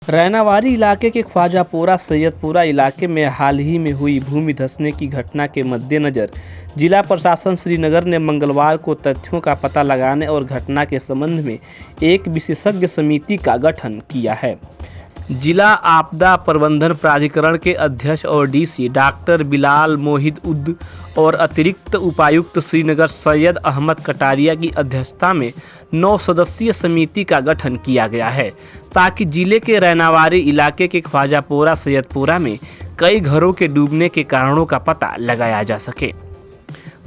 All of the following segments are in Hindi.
रैनावारी इलाके के ख्वाजापोरा सैयदपुरा इलाके में हाल ही में हुई भूमि धंसने की घटना के मद्देनज़र जिला प्रशासन श्रीनगर ने मंगलवार को तथ्यों का पता लगाने और घटना के संबंध में एक विशेषज्ञ समिति का गठन किया है। जिला आपदा प्रबंधन प्राधिकरण के अध्यक्ष और डीसी डॉक्टर बिलाल मोहिद्दीन और अतिरिक्त उपायुक्त श्रीनगर सैयद अहमद कटारिया की अध्यक्षता में 9 सदस्यीय समिति का गठन किया गया है ताकि जिले के रैनावारी इलाके के ख्वाजापोरा सैयदपुरा में कई घरों के डूबने के कारणों का पता लगाया जा सके।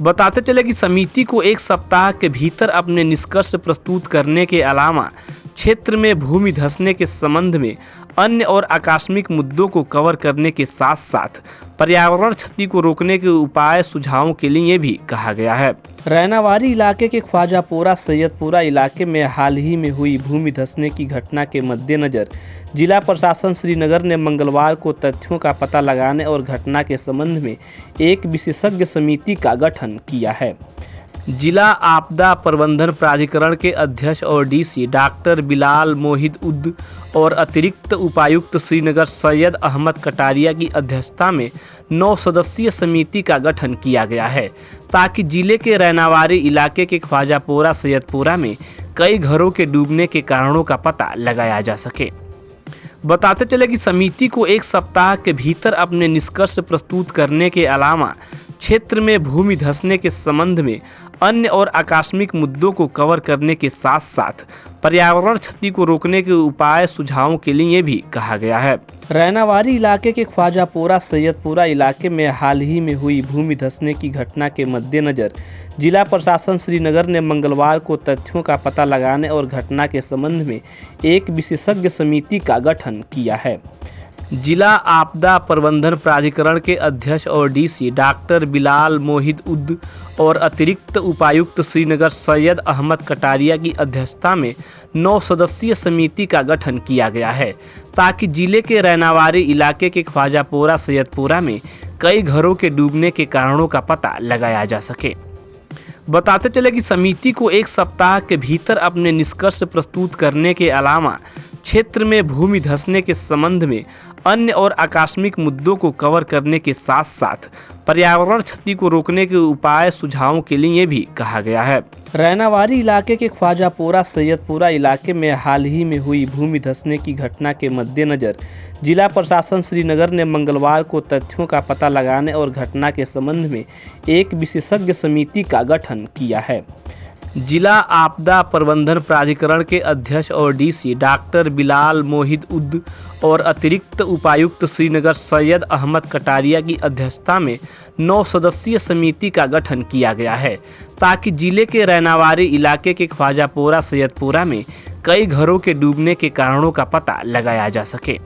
बताते चले कि समिति को एक सप्ताह के भीतर अपने निष्कर्ष प्रस्तुत करने के अलावा क्षेत्र में भूमि धंसने के संबंध में अन्य और आकस्मिक मुद्दों को कवर करने के साथ साथ पर्यावरण क्षति को रोकने के उपाय सुझावों के लिए भी कहा गया है। रैनावारी इलाके के ख्वाजापोरा सैयदपुरा इलाके में हाल ही में हुई भूमि धंसने की घटना के मद्देनज़र जिला प्रशासन श्रीनगर ने मंगलवार को तथ्यों का पता लगाने और घटना के संबंध में एक विशेषज्ञ समिति का गठन किया है। जिला आपदा प्रबंधन प्राधिकरण के अध्यक्ष और डीसी डॉक्टर बिलाल मोहिद्दीन और अतिरिक्त उपायुक्त श्रीनगर सैयद अहमद कटारिया की अध्यक्षता में 9 सदस्यीय समिति का गठन किया गया है ताकि जिले के रैनावारी इलाके के ख्वाजापोरा सैयदपुरा में कई घरों के डूबने के कारणों का पता लगाया जा सके। बताते चले कि समिति को एक सप्ताह के भीतर अपने निष्कर्ष प्रस्तुत करने के अलावा क्षेत्र में भूमि धंसने के संबंध में अन्य और आकस्मिक मुद्दों को कवर करने के साथ साथ पर्यावरण क्षति को रोकने के उपाय सुझावों के लिए भी कहा गया है। रैनावारी इलाके के ख्वाजापोरा सैयदपुरा इलाके में हाल ही में हुई भूमि धंसने की घटना के मद्देनज़र जिला प्रशासन श्रीनगर ने मंगलवार को तथ्यों का पता लगाने और घटना के संबंध में एक विशेषज्ञ समिति का गठन किया है। जिला आपदा प्रबंधन प्राधिकरण के अध्यक्ष और डीसी डॉक्टर बिलाल मोहिद्दीन और अतिरिक्त उपायुक्त श्रीनगर सैयद अहमद कटारिया की अध्यक्षता में 9 सदस्यीय समिति का गठन किया गया है ताकि जिले के रैनावारी इलाके के ख्वाजापोरा सैयदपुरा में कई घरों के डूबने के कारणों का पता लगाया जा सके। बताते चले कि समिति को एक सप्ताह के भीतर अपने निष्कर्ष प्रस्तुत करने के अलावा क्षेत्र में भूमि धंसने के संबंध में अन्य और आकस्मिक मुद्दों को कवर करने के साथ साथ पर्यावरण क्षति को रोकने के उपाय सुझावों के लिए भी कहा गया है। रैनावारी इलाके के ख्वाजापोरा सैयदपुरा इलाके में हाल ही में हुई भूमि धंसने की घटना के मद्देनज़र जिला प्रशासन श्रीनगर ने मंगलवार को तथ्यों का पता लगाने और घटना के संबंध में एक विशेषज्ञ समिति का गठन किया है। जिला आपदा प्रबंधन प्राधिकरण के अध्यक्ष और डीसी डॉक्टर बिलाल मोहिद्दीन और अतिरिक्त उपायुक्त श्रीनगर सैयद अहमद कटारिया की अध्यक्षता में 9 सदस्यीय समिति का गठन किया गया है ताकि जिले के रैनावारी इलाके के ख्वाजापोरा सैयदपुरा में कई घरों के डूबने के कारणों का पता लगाया जा सके।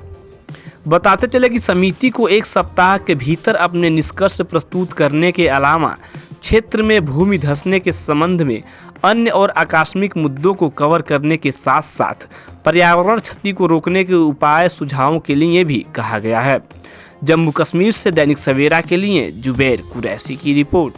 बताते चले कि समिति को एक सप्ताह के भीतर अपने निष्कर्ष प्रस्तुत करने के अलावा क्षेत्र में भूमि धंसने के संबंध में अन्य और आकस्मिक मुद्दों को कवर करने के साथ साथ पर्यावरण क्षति को रोकने के उपाय सुझावों के लिए भी कहा गया है। जम्मू कश्मीर से दैनिक सवेरा के लिए जुबैर कुरैशी की रिपोर्ट।